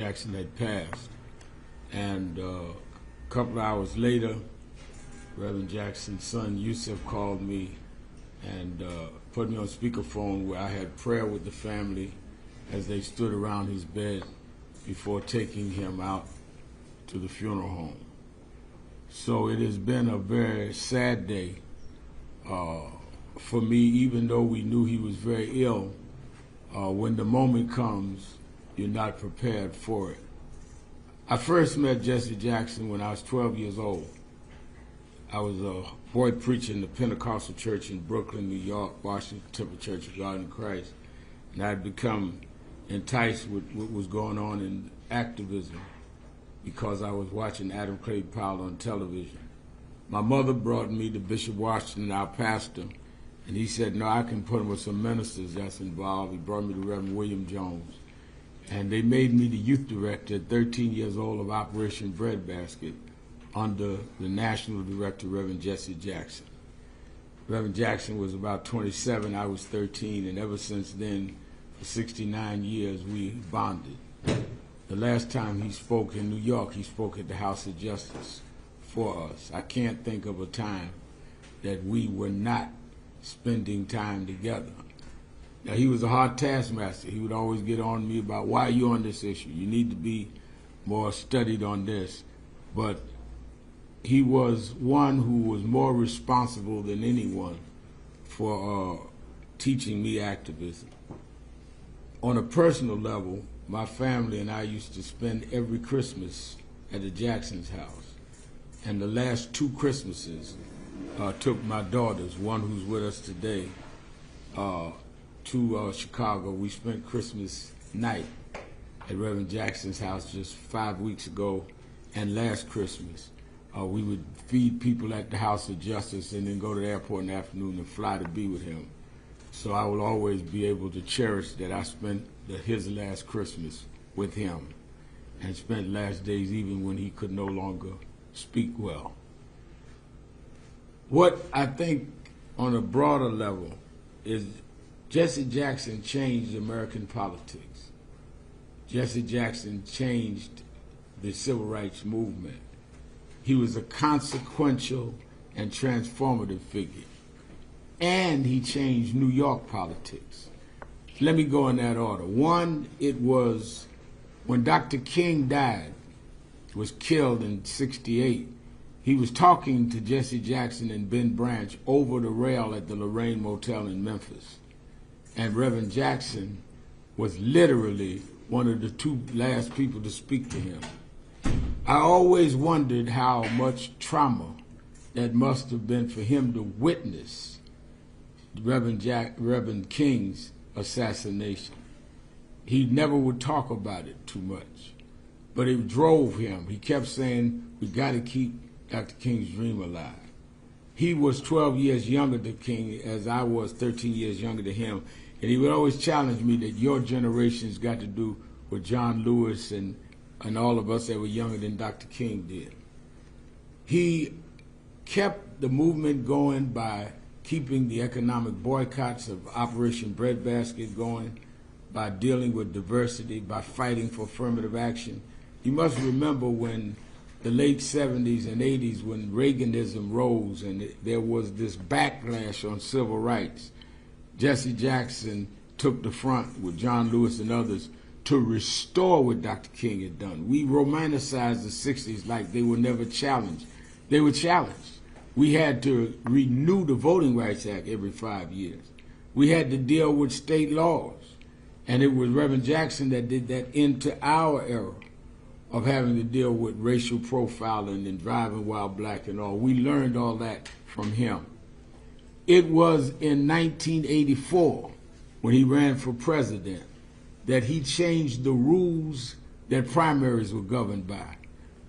Jackson had passed. And a couple of hours later, Reverend Jackson's son Yusuf called me and put me on speakerphone where I had prayer with the family as they stood around his bed before taking him out to the funeral home. So it has been a very sad day for me, even though we knew he was very ill. When the moment comes, you're not prepared for it. I first met Jesse Jackson when I was 12 years old. I was a boy preacher in the Pentecostal church in Brooklyn, New York, Washington Temple Church of God in Christ. And I had become enticed with what was going on in activism because I was watching Adam Clay Powell on television. My mother brought me to Bishop Washington, our pastor, and he said, no, I can put him with some ministers that's involved. He brought me to Reverend William Jones. And they made me the youth director at 13 years old of Operation Breadbasket under the national director, Reverend Jesse Jackson. Reverend Jackson was about 27, I was 13, and ever since then, for 69 years, we bonded. The last time he spoke in New York, he spoke at the House of Justice for us. I can't think of a time that we were not spending time together. Now, he was a hard taskmaster. He would always get on me about, why are you on this issue? You need to be more studied on this. But he was one who was more responsible than anyone for teaching me activism. On a personal level, my family and I used to spend every Christmas at the Jackson's house. And the last two Christmases took my daughters, one who's with us today, to Chicago. We spent Christmas night at Reverend Jackson's house just 5 weeks ago, and last Christmas. We would feed people at the House of Justice and then go to the airport in the afternoon and fly to be with him. So I will always be able to cherish that I spent his last Christmas with him and spent last days even when he could no longer speak well. What I think on a broader level is Jesse Jackson changed American politics. Jesse Jackson changed the civil rights movement. He was a consequential and transformative figure. And he changed New York politics. Let me go in that order. One, it was when Dr. King died, was killed in '68, he was talking to Jesse Jackson and Ben Branch over the rail at the Lorraine Motel in Memphis. And Reverend Jackson was literally one of the two last people to speak to him. I always wondered how much trauma that must have been for him to witness Reverend King's assassination. He never would talk about it too much, but it drove him. He kept saying, we got to keep Dr. King's dream alive. He was 12 years younger than King, as I was 13 years younger than him, and he would always challenge me that your generation's got to do what John Lewis and all of us that were younger than Dr. King did. He kept the movement going by keeping the economic boycotts of Operation Breadbasket going, by dealing with diversity, by fighting for affirmative action. You must remember when the late 70s and 80s, when Reaganism rose and there was this backlash on civil rights, Jesse Jackson took the front with John Lewis and others to restore what Dr. King had done. We romanticized the 60s like they were never challenged. They were challenged. We had to renew the Voting Rights Act every 5 years. We had to deal with state laws. And it was Reverend Jackson that did that into our era of having to deal with racial profiling and driving while black and all. We learned all that from him. It was in 1984, when he ran for president, that he changed the rules that primaries were governed by,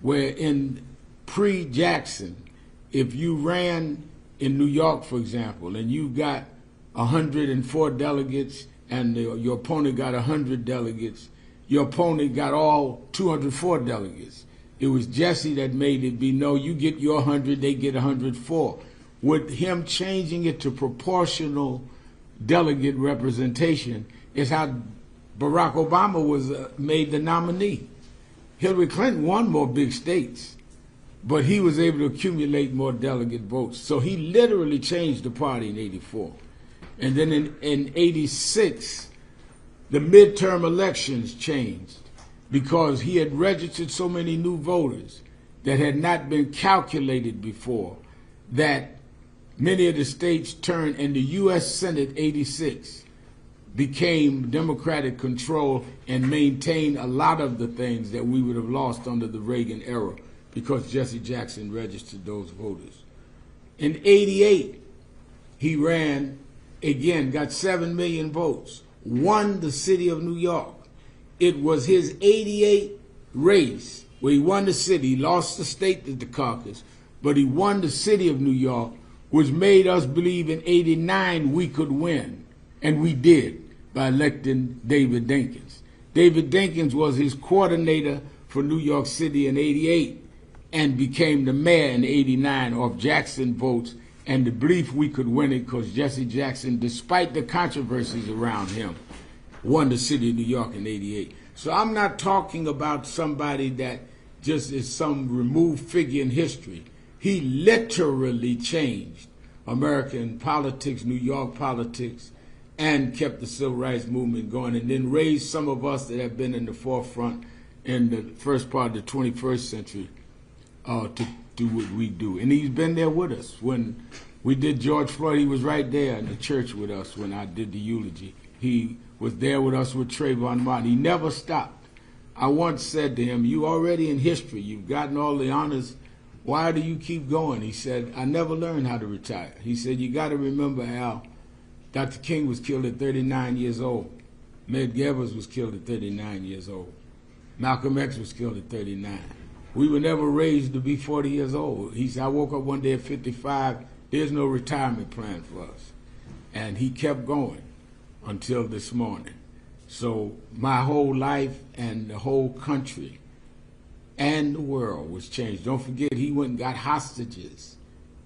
where in pre-Jackson, if you ran in New York, for example, and you got 104 delegates and your opponent got 100 delegates, your opponent got all 204 delegates. It was Jesse that made it be, no, you get your 100, they get 104. With him changing it to proportional delegate representation is how Barack Obama was made the nominee. Hillary Clinton won more big states, but he was able to accumulate more delegate votes. So he literally changed the party in 84. And then in 86, the midterm elections changed because he had registered so many new voters that had not been calculated before, that many of the states turned, and the U.S. Senate 86 became Democratic control and maintained a lot of the things that we would have lost under the Reagan era because Jesse Jackson registered those voters. In 88, he ran again, got 7 million votes, won the city of New York. It was his 88 race where he won the city. He lost the state to the caucus, but he won the city of New York, which made us believe in 89 we could win. And we did by electing David Dinkins. David Dinkins was his coordinator for New York City in 88 and became the mayor in 89 off Jackson votes and the belief we could win it because Jesse Jackson, despite the controversies around him, won the city of New York in 88. So I'm not talking about somebody that just is some removed figure in history. He literally changed American politics, New York politics, and kept the civil rights movement going, and then raised some of us that have been in the forefront in the first part of the 21st century to do what we do. And he's been there with us. When we did George Floyd, he was right there in the church with us when I did the eulogy. He was there with us with Trayvon Martin. He never stopped. I once said to him, "You already in history. You've gotten all the honors. Why do you keep going?" He said, "I never learned how to retire." He said, "You got to remember, Al, Dr. King was killed at 39 years old. Medgar Evers was killed at 39 years old. Malcolm X was killed at 39. We were never raised to be 40 years old." He said, "I woke up one day at 55. There's no retirement plan for us." And he kept going until this morning. So my whole life and the whole country and the world was changed. Don't forget, he went and got hostages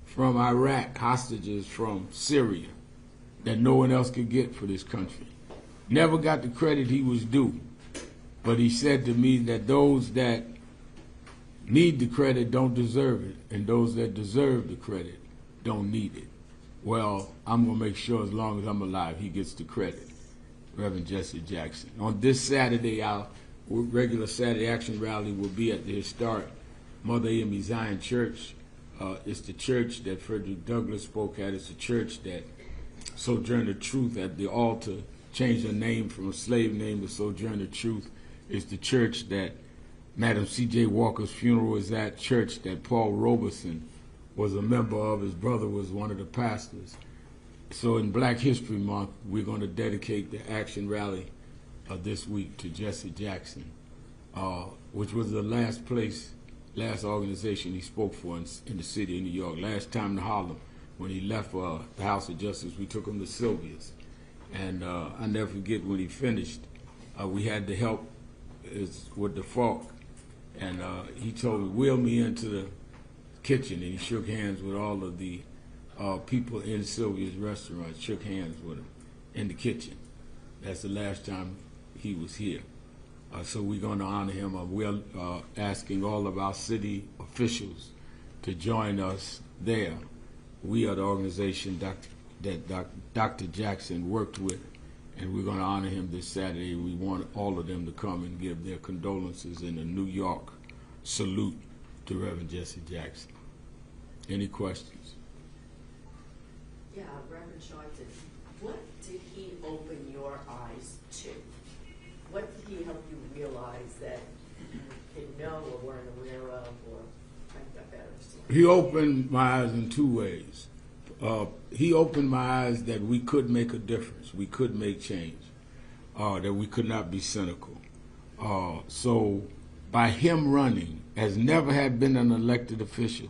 from Iraq, hostages from Syria that no one else could get for this country. Never got the credit he was due. But he said to me that those that need the credit don't deserve it, and those that deserve the credit don't need it. Well, I'm going to make sure as long as I'm alive, he gets the credit. Reverend Jesse Jackson. On this Saturday, our regular Saturday Action Rally will be at the historic Mother Amy Zion Church. It's the church that Frederick Douglass spoke at. It's the church that Sojourner Truth at the altar changed her name from a slave name to Sojourner Truth. It's the church that Madam C.J. Walker's funeral is at, church that Paul Robeson was a member of. His brother was one of the pastors. So in Black History Month, we're going to dedicate the Action Rally this week to Jesse Jackson, which was the last organization he spoke for in the city of New York. Last time to Harlem, when he left the House of Justice, we took him to Sylvia's. And I never forget when he finished, we had to help with the fork. And he told me, "Wheel me into the kitchen." And he shook hands with all of the people in Sylvia's restaurant, shook hands with him in the kitchen. That's the last time he was here. So we're going to honor him. We're asking all of our city officials to join us there. We are the organization that Dr. Jackson worked with, and we're going to honor him this Saturday. We want all of them to come and give their condolences in a New York salute to Reverend Jesse Jackson. Any questions? Yeah, Reverend Sharpton, what did he open your eyes to? What did he help you realize that you didn't know or weren't aware of, or make that better? He opened my eyes in two ways. He opened my eyes that we could make a difference, we could make change, that we could not be cynical. So by him running, as never had been an elected official,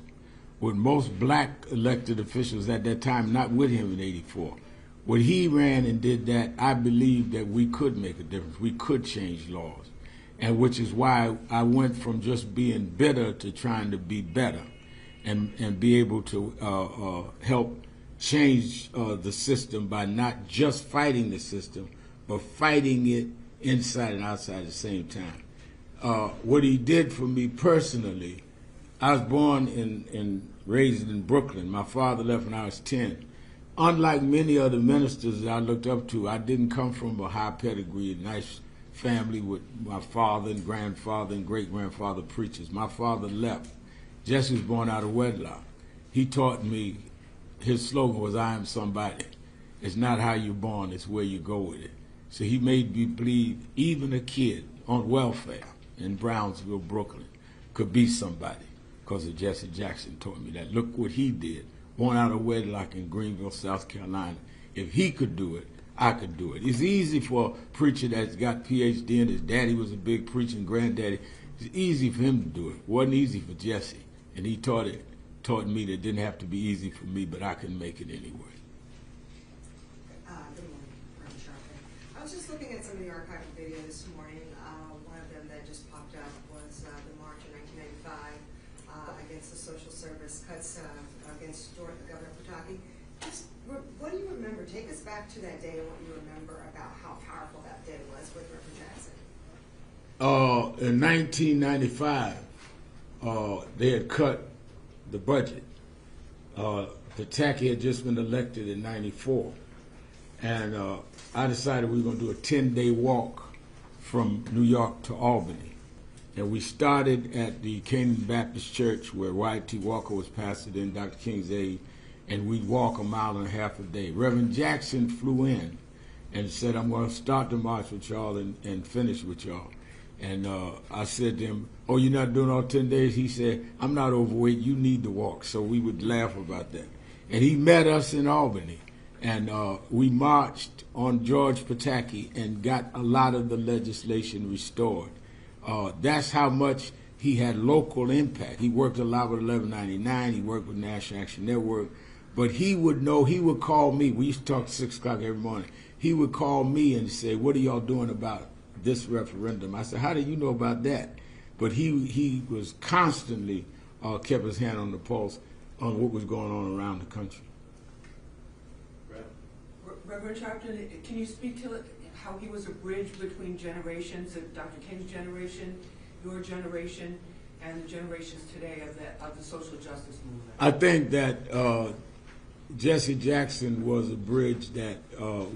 with most black elected officials at that time not with him in 84. When he ran and did that, I believed that we could make a difference. We could change laws, and which is why I went from just being bitter to trying to be better and be able to help change the system by not just fighting the system, but fighting it inside and outside at the same time. what he did for me personally, I was born and raised in Brooklyn. My father left when I was 10. Unlike many other ministers that I looked up to, I didn't come from a high pedigree, a nice family with my father and grandfather and great-grandfather preachers. My father left. Jesse was born out of wedlock. He taught me, his slogan was, I am somebody. It's not how you're born, it's where you go with it. So he made me believe even a kid on welfare in Brownsville, Brooklyn, could be somebody because of Jesse Jackson taught me that. Look what he did, born out of wedlock in Greenville, South Carolina. If he could do it, I could do it. It's easy for a preacher that's got PhD and his daddy was a big preacher and granddaddy. It's easy for him to do it. It wasn't easy for Jesse. And he taught me that it didn't have to be easy for me, but I could make it anyway. Good morning, Reverend Sharpton. I was just looking at some of the archived video this morning. One of them that just popped up was the march in 1995 against the social service cuts against Governor Pataki. Just what do you remember? Take us back to that day and what you remember about how powerful that day was with Reverend Jackson. In 1995, they had cut the budget. Pataki had just been elected in 94. And I decided we were going to do a 10-day walk from New York to Albany. And we started at the Canaan Baptist Church where Wyatt T. Walker was pastor then, Dr. King's aide, and we'd walk 1.5 miles a day. Reverend Jackson flew in and said, I'm going to start the march with y'all and finish with y'all. And I said to him, oh, you're not doing all 10 days? He said, I'm not overweight, you need to walk. So we would laugh about that. And he met us in Albany. And we marched on George Pataki and got a lot of the legislation restored. That's how much he had local impact. He worked a lot with 1199. He worked with National Action Network. But he would know, he would call me. We used to talk at 6 o'clock every morning. He would call me and say, what are y'all doing about this referendum? I said, how do you know about that? But he was constantly kept his hand on the pulse on what was going on around the country. Reverend Sharpton, can you speak to how he was a bridge between generations, of Dr. King's generation, your generation, and the generations today of the social justice movement? I think that Jesse Jackson was a bridge that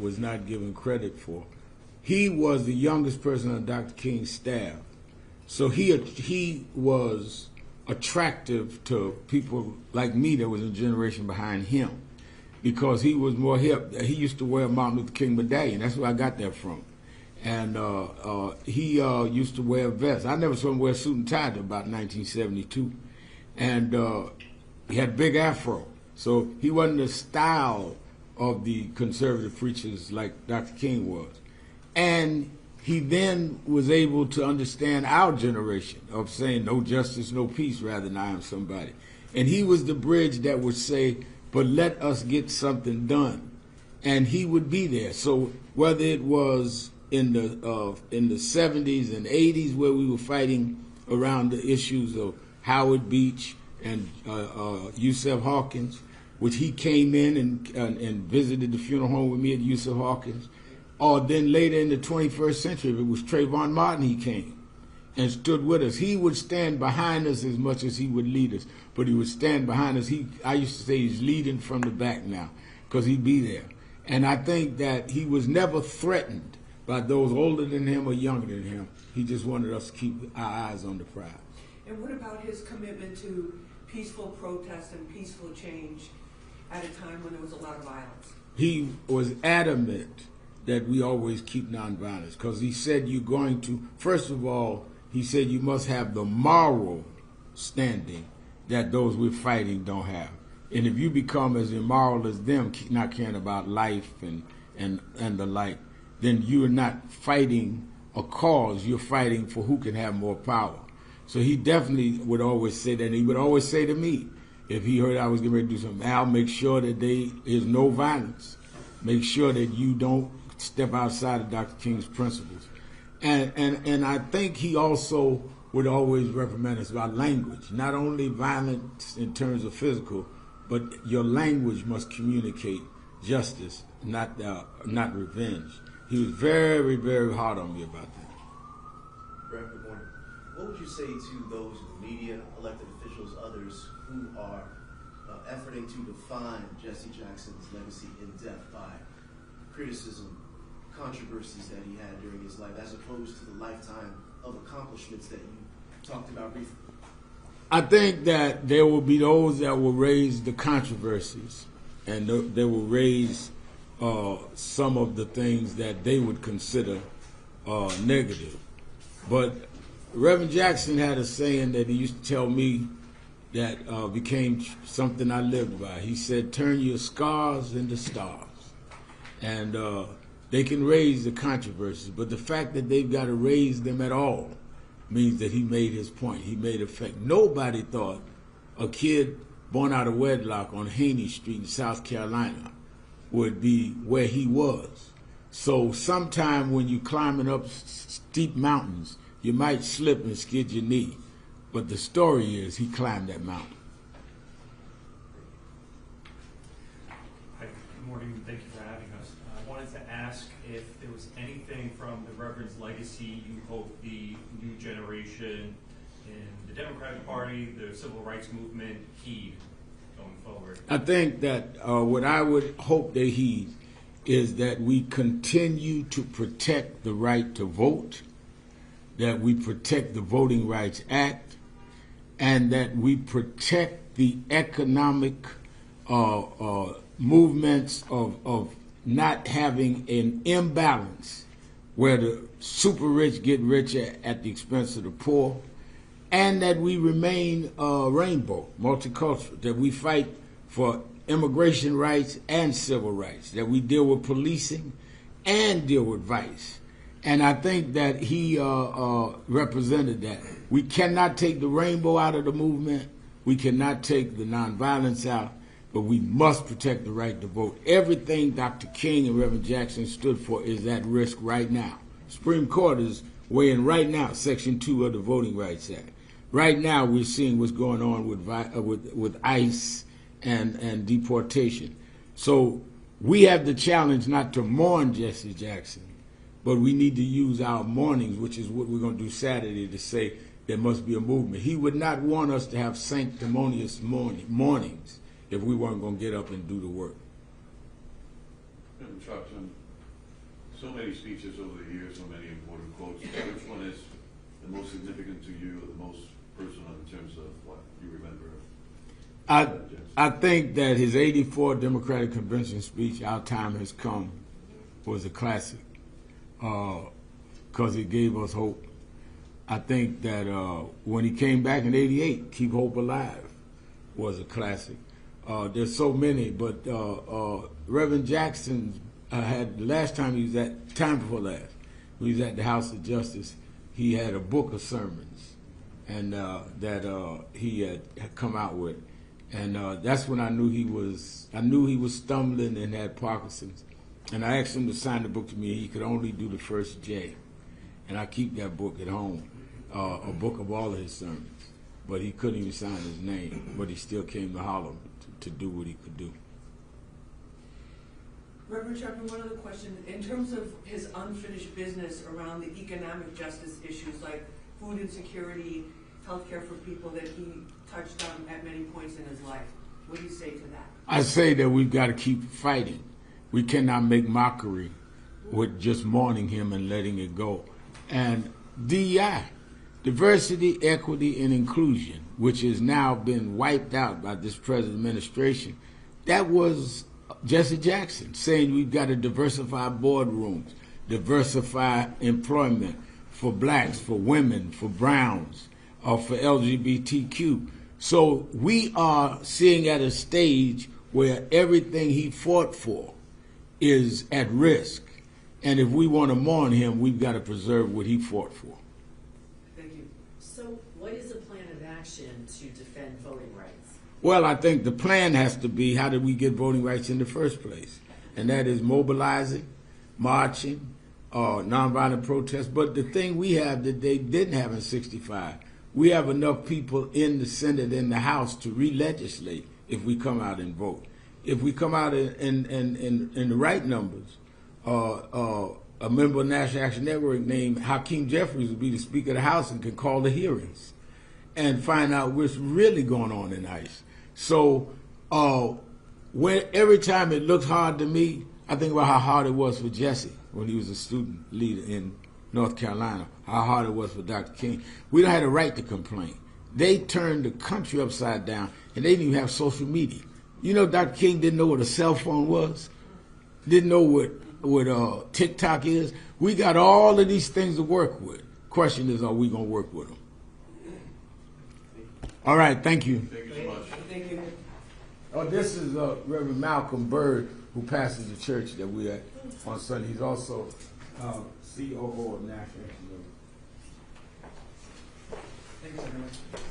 was not given credit for. He was the youngest person on Dr. King's staff, so he was attractive to people like me that was a generation behind him, because he was more hip. He used to wear a Martin Luther King medallion. That's where I got that from. And he used to wear a vest. I never saw him wear a suit and tie until about 1972. And he had a big afro. So he wasn't the style of the conservative preachers like Dr. King was. And he then was able to understand our generation of saying no justice, no peace, rather than I am somebody. And he was the bridge that would say, but let us get something done. And he would be there. So whether it was in the 70s and 80s where we were fighting around the issues of Howard Beach and Yusef Hawkins, which he came in and visited the funeral home with me at Yusef Hawkins, or then later in the 21st century, if it was Trayvon Martin, he came and stood with us. He would stand behind us as much as he would lead us, but he would stand behind us. I used to say he's leading from the back now, because he'd be there. And I think that he was never threatened by those older than him or younger than him. He just wanted us to keep our eyes on the prize. And what about his commitment to peaceful protest and peaceful change at a time when there was a lot of violence? He was adamant that we always keep nonviolence, because he said you're going to, first of all, he said you must have the moral standing that those we're fighting don't have. And if you become as immoral as them, not caring about life and the like, then you are not fighting a cause, you're fighting for who can have more power. So he definitely would always say that. And he would always say to me, if he heard I was getting ready to do something, Al, make sure that there's no violence. Make sure that you don't step outside of Dr. King's principles. And I think he also would always reprimand us about language, not only violence in terms of physical, but your language must communicate justice, not revenge. He was very, very hard on me about that. Brad, good morning. what would you say to those media, elected officials, others who are efforting to define Jesse Jackson's legacy in depth by criticism, controversies that he had during his life, as opposed to the lifetime of accomplishments that you talked about briefly? I think that there will be those that will raise the controversies, and they will raise some of the things that they would consider negative. But Reverend Jackson had a saying that he used to tell me that became something I lived by. He said, "Turn your scars into stars." And they can raise the controversies, but the fact that they've got to raise them at all means that he made his point. He made effect. Nobody thought a kid born out of wedlock on Haney Street in South Carolina would be where he was. So sometime when you're climbing up steep mountains, you might slip and skid your knee. But the story is he climbed that mountain. Hi, good morning. Thank you for having us. I wanted to ask if there was anything from the Reverend's legacy you hope the new generation in the Democratic Party, the civil rights movement, heed going forward. I think that what I would hope they heed is that we continue to protect the right to vote, that we protect the Voting Rights Act, and that we protect the economic movements of not having an imbalance where the super rich get richer at the expense of the poor, and that we remain rainbow, multicultural, that we fight for immigration rights and civil rights, that we deal with policing and deal with vice. And I think that he represented that. We cannot take the rainbow out of the movement. We cannot take the nonviolence out, but we must protect the right to vote. Everything Dr. King and Reverend Jackson stood for is at risk right now. Supreme Court is weighing right now Section 2 of the Voting Rights Act. Right now we're seeing what's going on with ICE and deportation. So we have the challenge not to mourn Jesse Jackson, but we need to use our mornings, which is what we're going to do Saturday, to say there must be a movement. He would not want us to have sanctimonious mornings if we weren't going to get up and do the work. Sharpton, so many speeches over the years, so many important quotes. Which one is the most significant to you, or the most personal in terms of what you remember? I think that his '84 Democratic Convention speech, "Our Time Has Come," was a classic because it gave us hope. I think that when he came back in '88, "Keep Hope Alive" was a classic. There's so many, but Reverend Jackson had, the last time he was at, time before last, when he was at the House of Justice, he had a book of sermons and that he had come out with. And that's when I knew he was stumbling and had Parkinson's. And I asked him to sign the book to me. He could only do the first J. And I keep that book at home, a book of all of his sermons. But he couldn't even sign his name. But he still came to Harlem to do what he could do. Reverend Sharpton, one other question. In terms of his unfinished business around the economic justice issues like food insecurity, healthcare for people that he touched on at many points in his life, what do you say to that? I say that we've got to keep fighting. We cannot make mockery with just mourning him and letting it go. And DEI, diversity, equity, and inclusion, which has now been wiped out by this present administration, that was Jesse Jackson saying we've got to diversify boardrooms, diversify employment for blacks, for women, for browns, or for LGBTQ. So we are seeing at a stage where everything he fought for is at risk. And if we want to mourn him, we've got to preserve what he fought for. Thank you. So what is the plan of action to defend voting rights? Well, I think the plan has to be, how did we get voting rights in the first place? And that is mobilizing, marching, nonviolent protest. But the thing we have that they didn't have in '65, we have enough people in the Senate and the House to re-legislate if we come out and vote. If we come out in the right numbers, a member of National Action Network named Hakeem Jeffries would be the Speaker of the House and could call the hearings and find out what's really going on in ICE. So every time it looks hard to me, I think about how hard it was for Jesse when he was a student leader in North Carolina, how hard it was for Dr. King. We don't have the right to complain. They turned the country upside down, and they didn't even have social media. You know, Dr. King didn't know what a cell phone was, didn't know what TikTok is. We got all of these things to work with. Question is, are we going to work with them? All right, thank you. Thank you so much. Thank you. Oh, this is Reverend Malcolm Bird, who pastors the church that we're at on Sunday. He's also COO of National Action. Thank you very much.